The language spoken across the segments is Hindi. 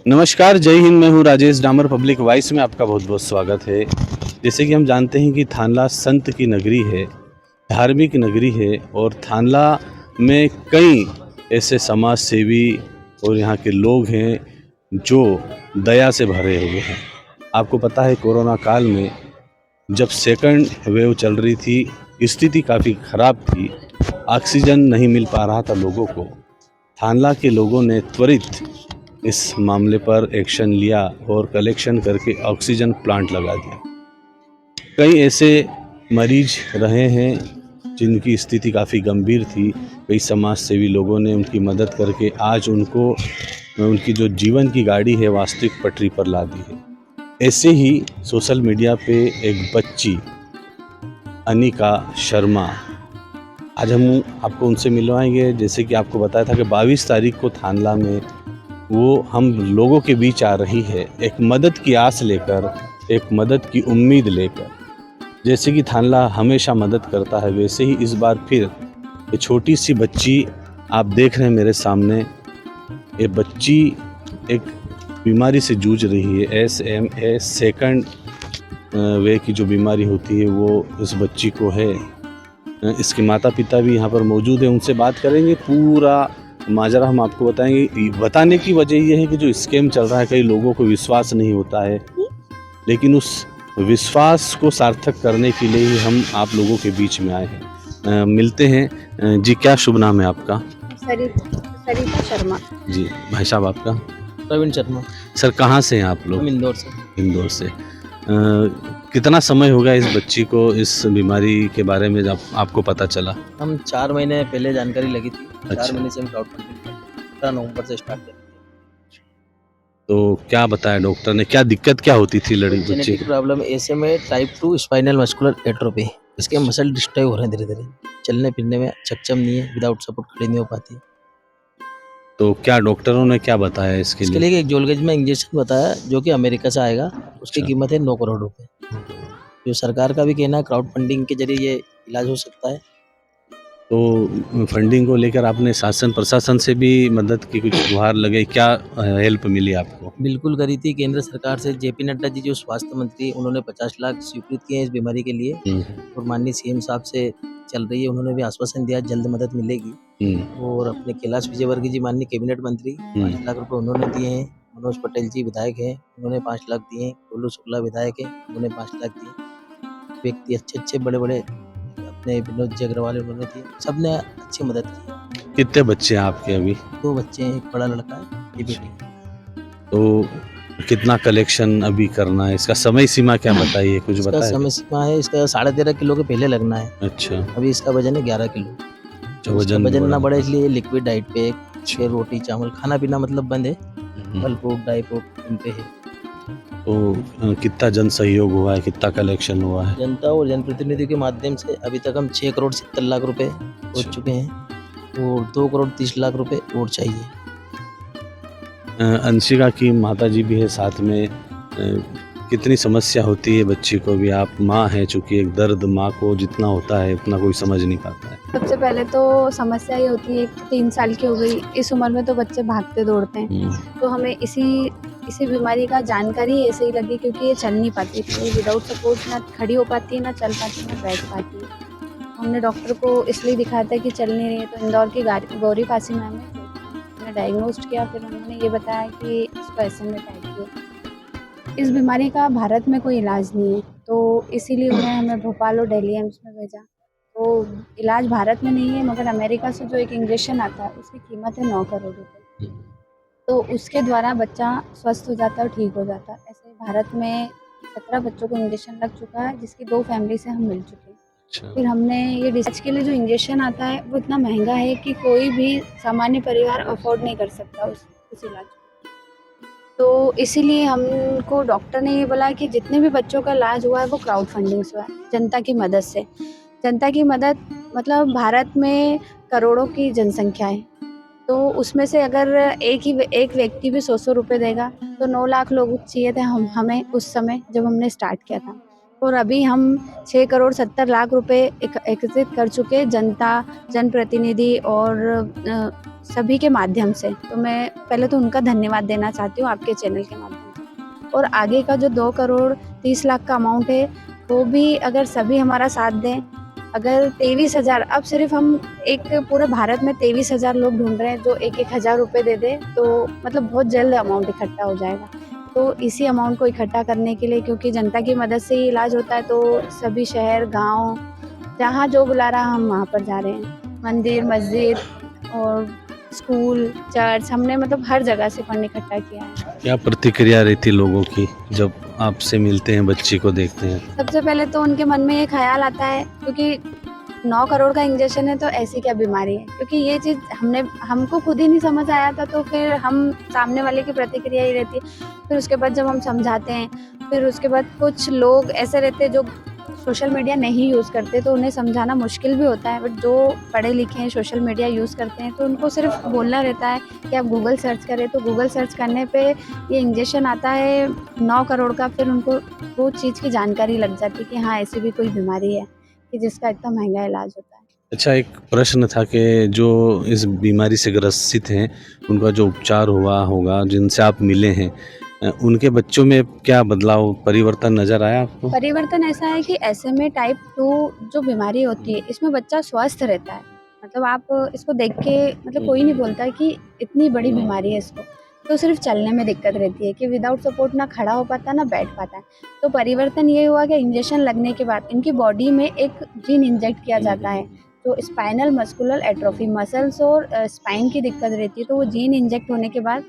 नमस्कार, जय हिंद। मैं हूँ राजेश डामर। पब्लिक वॉइस में आपका बहुत बहुत स्वागत है। जैसे कि हम जानते हैं कि थानला संत की नगरी है, धार्मिक नगरी है और थानला में कई ऐसे समाज सेवी और यहाँ के लोग हैं जो दया से भरे हुए हैं। आपको पता है कोरोना काल में जब सेकंड वेव चल रही थी, स्थिति काफ़ी ख़राब थी, ऑक्सीजन नहीं मिल पा रहा था लोगों को। थानला के लोगों ने त्वरित इस मामले पर एक्शन लिया और कलेक्शन करके ऑक्सीजन प्लांट लगा दिया। कई ऐसे मरीज रहे हैं जिनकी स्थिति काफ़ी गंभीर थी। कई समाज सेवी लोगों ने उनकी मदद करके आज उनको उनकी जो जीवन की गाड़ी है वास्तविक पटरी पर ला दी है। ऐसे ही सोशल मीडिया पे एक बच्ची अनिका शर्मा, आज हम आपको उनसे मिलवाएंगे। जैसे कि आपको बताया था कि 22 तारीख को थानला में वो हम लोगों के बीच आ रही है, एक मदद की आस लेकर, एक मदद की उम्मीद लेकर। जैसे कि थानला हमेशा मदद करता है, वैसे ही इस बार फिर ये छोटी सी बच्ची आप देख रहे हैं मेरे सामने। ये बच्ची एक बीमारी से जूझ रही है, SMA सेकंड वे की जो बीमारी होती है वो इस बच्ची को है। इसके माता पिता भी यहाँ पर मौजूद हैं, उनसे बात करेंगे। पूरा माजरा हम आपको बताएंगे। बताने की वजह यह है कि जो स्कैम चल रहा है, कई लोगों को विश्वास नहीं होता है, लेकिन उस विश्वास को सार्थक करने के लिए ही हम आप लोगों के बीच में आए हैं। मिलते हैं। जी, क्या शुभ नाम है आपका? सरिता शर्मा। जी, भाई साहब आपका? प्रवीण शर्मा। सर, कहाँ से हैं आप लोग? हम इंदौर से। इंदौर से। कितना समय हो गया इस बच्ची को इस बीमारी के बारे में जब आपको पता चला? हम 4 महीने पहले जानकारी लगी थी। 4 अच्छा। महीने से हम क्राउड फंडिंग कर रहे हैं। 15 नवंबर से स्टार्ट किया। तो क्या बताया डॉक्टर ने, क्या दिक्कत क्या होती थी लड़की बच्ची? Genetic problem SMA type 2 spinal muscular atrophy. इसके मसल डिस्टर्ब हो रहे हैं धीरे धीरे। चलने फिरने में सक्षम नहीं है, विदाउट सपोर्ट खड़ी नहीं हो पाती। तो क्या डॉक्टरों ने क्या बताया इसके इसके लिए? लिए एक जोलगेज में इंजेक्शन बताया जो कि अमेरिका से आएगा। उसकी अच्छा। कीमत है 9 करोड़ रुपए। जो सरकार का भी कहना है क्राउड फंडिंग के जरिए ये इलाज हो सकता है। तो फंडिंग को लेकर आपने शासन प्रशासन से भी मदद की कुछ गुहार लगाई, क्या हेल्प मिली आपको? बिल्कुल करी थी केंद्र सरकार से। JP नड्डा जी जो स्वास्थ्य मंत्री, उन्होंने 50 लाख स्वीकृत किए हैं इस बीमारी के लिए। और माननीय CM साहब से चल रही है, उन्होंने भी आश्वासन दिया जल्द मदद मिलेगी। और अपने कैलाश विजयवर्गीय जी माननीय कैबिनेट मंत्री 5 लाख रुपए उन्होंने दिए हैं। मनोज पटेल जी विधायक हैं, उन्होंने 5 लाख दिए हैं। गोलू शुक्ला विधायक हैं, उन्होंने 5 लाख दिए। व्यक्ति अच्छे बड़े बड़े अपने विनोद जी अग्रवाल उन्होंने दिए। सबने अच्छी मदद की। कितने बच्चे हैं आपके अभी? 2 बच्चे हैं, एक बड़ा लड़का है, ये बेटी है। तो कितना कलेक्शन अभी करना है, इसका समय सीमा क्या बताइए, कुछ इसका बताइए? समय सीमा है, इसका 13.5 किलो के पहले लगना है। अच्छा। अभी इसका वजन है 11 किलो। तो इसका वजन ना बढ़ा। बढ़े इसलिए लिक्विड डाइट पे फिर रोटी चावल खाना पीना मतलब बंद है। फल फ्रूट ड्राई फ्रूट इन पे है। तो कितना जन सहयोग हुआ है, कितना कलेक्शन हुआ है? जनता और जनप्रतिनिधियों के माध्यम से अभी तक हम 6 करोड़ 70 लाख रुपए हो चुके हैं और 2 करोड़ 30 लाख रुपए और चाहिए। अंशिका की माता जी भी है साथ में। कितनी समस्या होती है बच्ची को भी? आप माँ हैं, चूँकि एक दर्द माँ को जितना होता है उतना कोई समझ नहीं पाता है। सबसे पहले तो समस्या ये होती है, 3 साल की हो गई, इस उम्र में तो बच्चे भागते दौड़ते हैं। तो हमें इसी बीमारी का जानकारी ऐसे ही लगी क्योंकि ये चल नहीं पाती थी। विदाउट सपोर्ट ना खड़ी हो पाती है, ना चल पाती है, ना बैठ पाती है। हमने डॉक्टर को इसलिए दिखाया था कि चल नहीं रही है, तो इंदौर की गौरी पासी मैम ने हमने डायग्नोस्ट किया। फिर उन्होंने ये बताया कि इसको SMA टाइप की है। इस बीमारी का भारत में कोई इलाज नहीं है, तो इसीलिए उन्हें हमें भोपाल और दिल्ली एम्स में भेजा। तो इलाज भारत में नहीं है, मगर अमेरिका से जो एक इंजेक्शन आता है उसकी कीमत है 9 करोड़ रुपए। तो उसके द्वारा बच्चा स्वस्थ हो जाता है और ठीक हो जाता है। ऐसे भारत में 17 बच्चों को इंजेक्शन लग चुका है, जिसकी 2 फैमिली से हम मिल चुके हैं। अच्छा। फिर हमने ये डिस्चार्ज के लिए जो इंजेक्शन आता है वो इतना महंगा है कि कोई भी सामान्य परिवार अफोर्ड नहीं कर सकता उस इलाज को। तो इसीलिए हमको डॉक्टर ने ये बोला कि जितने भी बच्चों का इलाज हुआ है वो क्राउड फंडिंग से हुआ है, जनता की मदद से। जनता की मदद मतलब भारत में करोड़ों की जनसंख्या है, तो उसमें से अगर एक व्यक्ति भी 100-100 रुपये देगा तो 9 लाख लोग चाहिए थे हमें उस समय जब हमने स्टार्ट किया था। और अभी हम 6,70,00,000 रुपए एकत्रित कर चुके जनता, जनप्रतिनिधि और सभी के माध्यम से। तो मैं पहले तो उनका धन्यवाद देना चाहती हूँ आपके चैनल के माध्यम से। और आगे का जो 2,30,00,000 का अमाउंट है, वो भी अगर सभी हमारा साथ दें, अगर 23,000, अब सिर्फ हम एक पूरे भारत में 23,000 लोग ढूंढ रहे हैं जो 1-1 हज़ार रुपये दे दें, तो मतलब बहुत जल्द अमाउंट इकट्ठा हो जाएगा। तो इसी अमाउंट को इकट्ठा करने के लिए, क्योंकि जनता की मदद से ही इलाज होता है, तो सभी शहर, गांव, जहाँ जो बुला रहा हम वहाँ पर जा रहे हैं। मंदिर, मस्जिद और स्कूल, चर्च, हमने मतलब हर जगह से फंड इकट्ठा किया है। क्या प्रतिक्रिया रहती लोगों की जब आपसे मिलते हैं, बच्ची को देखते हैं? सबसे पहले तो उनके मन में ये ख्याल आता है, क्योंकि 9 करोड़ का इंजेक्शन है तो ऐसी क्या बीमारी है, क्योंकि ये चीज़ हमको खुद ही नहीं समझ आया था, तो फिर हम सामने वाले की प्रतिक्रिया ही रहती है। फिर उसके बाद जब हम समझाते हैं, फिर उसके बाद कुछ लोग ऐसे रहते हैं जो सोशल मीडिया नहीं यूज़ करते, तो उन्हें समझाना मुश्किल भी होता है। बट जो पढ़े लिखे हैं, सोशल मीडिया यूज़ करते हैं, तो उनको सिर्फ बोलना रहता है कि आप गूगल सर्च करें, तो गूगल सर्च करने पे ये इंजेक्शन आता है 9 करोड़ का। फिर उनको वो चीज़ की जानकारी लग जाती है कि हाँ, ऐसी भी कोई बीमारी है कि जिसका इतना महंगा इलाज होता है। अच्छा, एक प्रश्न था कि जो इस बीमारी से ग्रसित हैं, उनका जो उपचार हुआ होगा, जिनसे आप मिले हैं, उनके बच्चों में क्या बदलाव, परिवर्तन नज़र आया आपको? परिवर्तन ऐसा है कि SMA टाइप 2 जो बीमारी होती है, इसमें बच्चा स्वस्थ रहता है। मतलब आप इसको देख के मतलब कोई नहीं बोलता है कि इतनी बड़ी बीमारी है इसको। तो सिर्फ चलने में दिक्कत रहती है कि विदाउट सपोर्ट ना खड़ा हो पाता, ना बैठ पाता है। तो परिवर्तन ये हुआ कि इंजेक्शन लगने के बाद इनकी बॉडी में एक जीन इंजेक्ट किया जाता है, तो स्पाइनल मस्कुलर एट्रोफी, मसल्स और स्पाइन की दिक्कत रहती है। तो वो जीन इंजेक्ट होने के बाद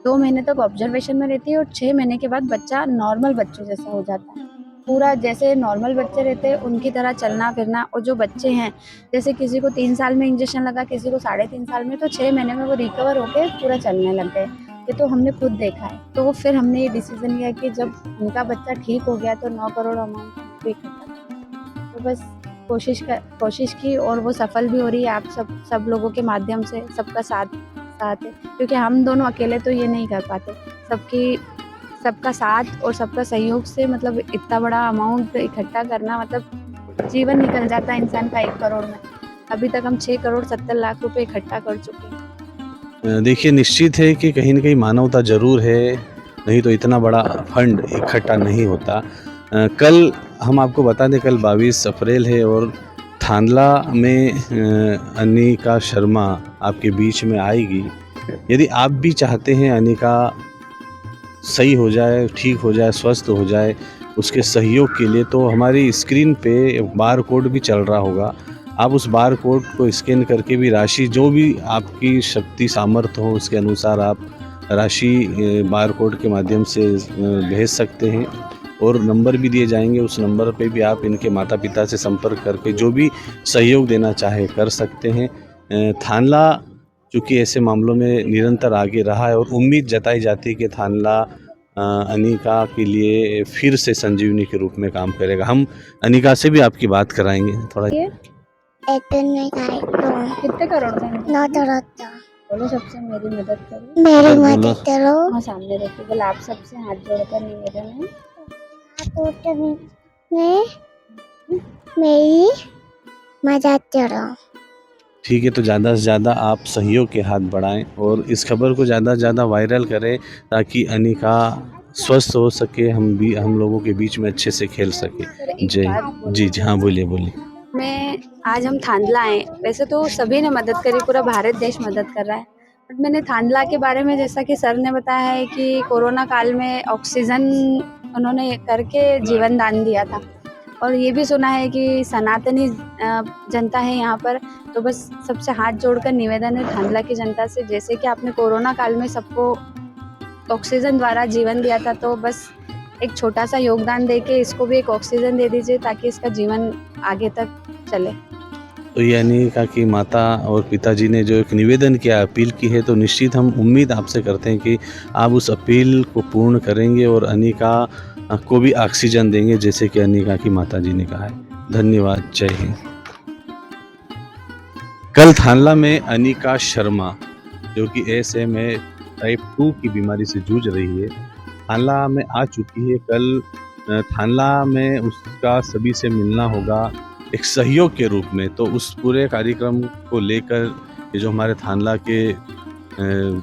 2 महीने तक ऑब्जर्वेशन में रहती है और 6 महीने के बाद बच्चा नॉर्मल बच्चों जैसा हो जाता है। पूरा जैसे नॉर्मल बच्चे रहते हैं उनकी तरह चलना फिरना। और जो बच्चे हैं, जैसे किसी को 3 साल में इंजेक्शन लगा, किसी को 3.5 साल में, तो 6 महीने में वो रिकवर होके पूरा चलने लग गए। ये तो हमने खुद देखा है। तो फिर हमने ये डिसीजन लिया कि जब उनका बच्चा ठीक हो गया तो 9 करोड़ अमाउंट भी इकट्ठा। तो बस कोशिश की और वो सफल भी हो रही है। आप सब लोगों के माध्यम से सबका साथ है, क्योंकि हम दोनों अकेले तो ये नहीं कर पाते। सबका साथ और सबका सहयोग से मतलब इतना बड़ा अमाउंट इकट्ठा करना, मतलब जीवन निकल जाता है इंसान का 1 करोड़ में। अभी तक हम 6,70,00,000 रुपए इकट्ठा कर चुके हैं। देखिए, निश्चित है कि कहीं न कहीं मानवता ज़रूर है, नहीं तो इतना बड़ा फंड इकट्ठा नहीं होता। कल हम आपको बता दें, कल 22 अप्रैल है और थांदला में अनिका शर्मा आपके बीच में आएगी। यदि आप भी चाहते हैं अनिका सही हो जाए, ठीक हो जाए, स्वस्थ हो जाए, उसके सहयोग के लिए, तो हमारी स्क्रीन पे बार कोड भी चल रहा होगा। आप उस बार कोड को स्कैन करके भी राशि, जो भी आपकी शक्ति सामर्थ्य हो उसके अनुसार आप राशि बार कोड के माध्यम से भेज सकते हैं। और नंबर भी दिए जाएंगे, उस नंबर पे भी आप इनके माता पिता से संपर्क करके जो भी सहयोग देना चाहे कर सकते हैं। थानला चूँकि ऐसे मामलों में निरंतर आगे रहा है और उम्मीद जताई जाती है कि थानला अनिका के लिए फिर से संजीवनी के रूप में काम करेगा। हम अनिका से भी आपकी बात कराएंगे थोड़ा। कितने करोड़ का है? 9 करोड़ का। बोलो सबसे मेरी मदद करो। मेरी बोलो। मदद करो। हाँ, सामने रखिए। बोलो आप सबसे हाथ जोड़कर निवेदन है, में मेरी मदद करो। ठीक है, तो ज़्यादा से ज़्यादा आप सहयोग के हाथ बढ़ाएं और इस खबर को ज़्यादा से ज़्यादा वायरल करें ताकि अनिका स्वस्थ हो सके, हम लोगों के बीच में अच्छे से खेल सके। जय। जी जी, हाँ बोलिए। आज हम थांदला आए। वैसे तो सभी ने मदद करी, पूरा भारत देश मदद कर रहा है, बट मैंने थांदला के बारे में, जैसा कि सर ने बताया है कि कोरोना काल में ऑक्सीजन उन्होंने करके जीवन दान दिया था। और ये भी सुना है कि सनातनी जनता है यहाँ पर, तो बस सबसे हाथ जोड़कर निवेदन है थांदला की जनता से, जैसे कि आपने कोरोना काल में सबको ऑक्सीजन द्वारा जीवन दिया था, तो बस एक छोटा सा योगदान देके इसको भी एक ऑक्सीजन दे दीजिए ताकि इसका जीवन आगे तक चले। तो ये अनिका की माता और पिताजी ने जो एक निवेदन किया, अपील की है, तो निश्चित हम उम्मीद आपसे करते हैं कि आप उस अपील को पूर्ण करेंगे और अनिका को भी ऑक्सीजन देंगे, जैसे कि अनिका की माताजी ने कहा है। धन्यवाद। जय हिंद। कल थानला में अनिका शर्मा, जो कि SMA टाइप 2 की बीमारी से जूझ रही है, थानला में आ चुकी है। कल थानला में उसका सभी से मिलना होगा एक सहयोग के रूप में। तो उस पूरे कार्यक्रम को लेकर ये जो हमारे थानला के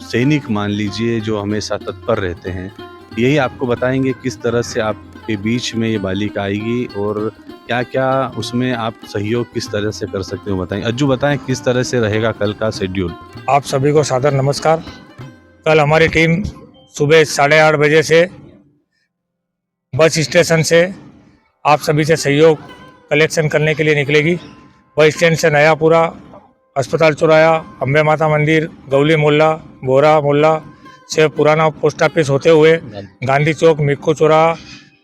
सैनिक मान लीजिए जो हमेशा तत्पर रहते हैं, यही आपको बताएंगे किस तरह से आपके बीच में ये बालिका आएगी और क्या क्या उसमें आप सहयोग किस तरह से कर सकते हो, बताएं। अज्जू बताएं किस तरह से रहेगा कल का शेड्यूल। आप सभी को सादर नमस्कार। कल हमारी टीम सुबह 8:30 बजे से बस स्टेशन से आप सभी से सहयोग कलेक्शन करने के लिए निकलेगी। बस स्टैंड से नयापुरा, अस्पताल चौराया, अम्बे माता मंदिर, गौली मोहल्ला, बोरा मोहल्ला से पुराना पोस्ट ऑफिस होते हुए गांधी चौक, मिक्कू चौराहा,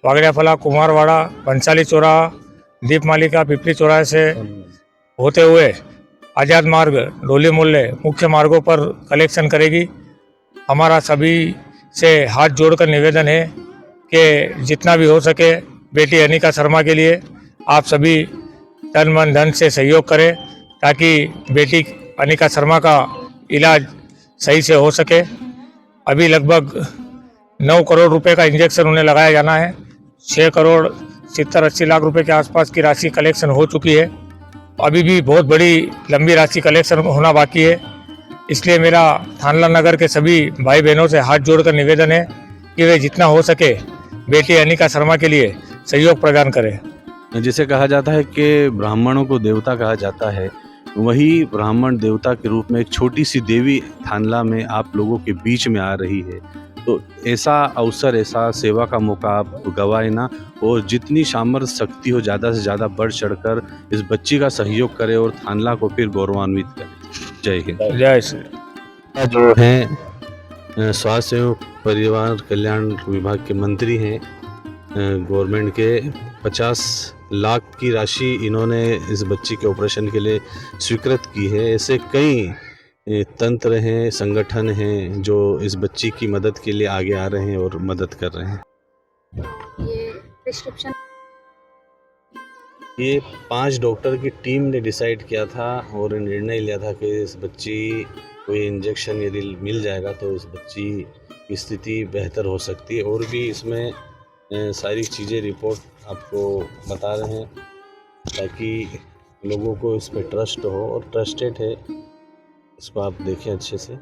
वागड़ियाफला, कुमारवाड़ा, पंचाली चौराहा, दीप मालिका, पिपली चौराहे से होते हुए आज़ाद मार्ग, डोली मोहल्ले मुख्य मार्गों पर कलेक्शन करेगी। हमारा सभी से हाथ जोड़कर निवेदन है कि जितना भी हो सके बेटी अनिका शर्मा के लिए आप सभी तन मन धन से सहयोग करें ताकि बेटी अनिका शर्मा का इलाज सही से हो सके। अभी लगभग 9 करोड़ रुपए का इंजेक्शन उन्हें लगाया जाना है। 6 करोड़ 70-80 लाख रुपए के आसपास की राशि कलेक्शन हो चुकी है। अभी भी बहुत बड़ी लंबी राशि कलेक्शन होना बाकी है। इसलिए मेरा थानला नगर के सभी भाई बहनों से हाथ जोड़कर निवेदन है कि वे जितना हो सके बेटी अनिका शर्मा के लिए सहयोग प्रदान करें। जिसे कहा जाता है कि ब्राह्मणों को देवता कहा जाता है, वही ब्राह्मण देवता के रूप में एक छोटी सी देवी थानला में आप लोगों के बीच में आ रही है। तो ऐसा अवसर, ऐसा सेवा का मौका आप गवाए ना, और जितनी सामर्थ्य शक्ति हो ज़्यादा से ज़्यादा बढ़ चढ़कर इस बच्ची का सहयोग करें और थानला को फिर गौरवान्वित करें। जय हिंद। जय श्री। जो हैं स्वास्थ्य एवं परिवार कल्याण विभाग के मंत्री हैं, गवर्नमेंट के 50 लाख की राशि इन्होंने इस बच्ची के ऑपरेशन के लिए स्वीकृत की है। ऐसे कई तंत्र हैं, संगठन हैं जो इस बच्ची की मदद के लिए आगे आ रहे हैं और मदद कर रहे हैं। ये प्रिस्क्रिप्शन ये 5 डॉक्टर की टीम ने डिसाइड किया था और निर्णय लिया था कि इस बच्ची को ये इंजेक्शन यदि मिल जाएगा तो इस बच्ची की स्थिति बेहतर हो सकती है। और भी इसमें सारी चीज़ें रिपोर्ट आपको बता रहे हैं ताकि लोगों को इस पर ट्रस्ट हो, और ट्रस्टेड है, इसको आप देखें अच्छे से।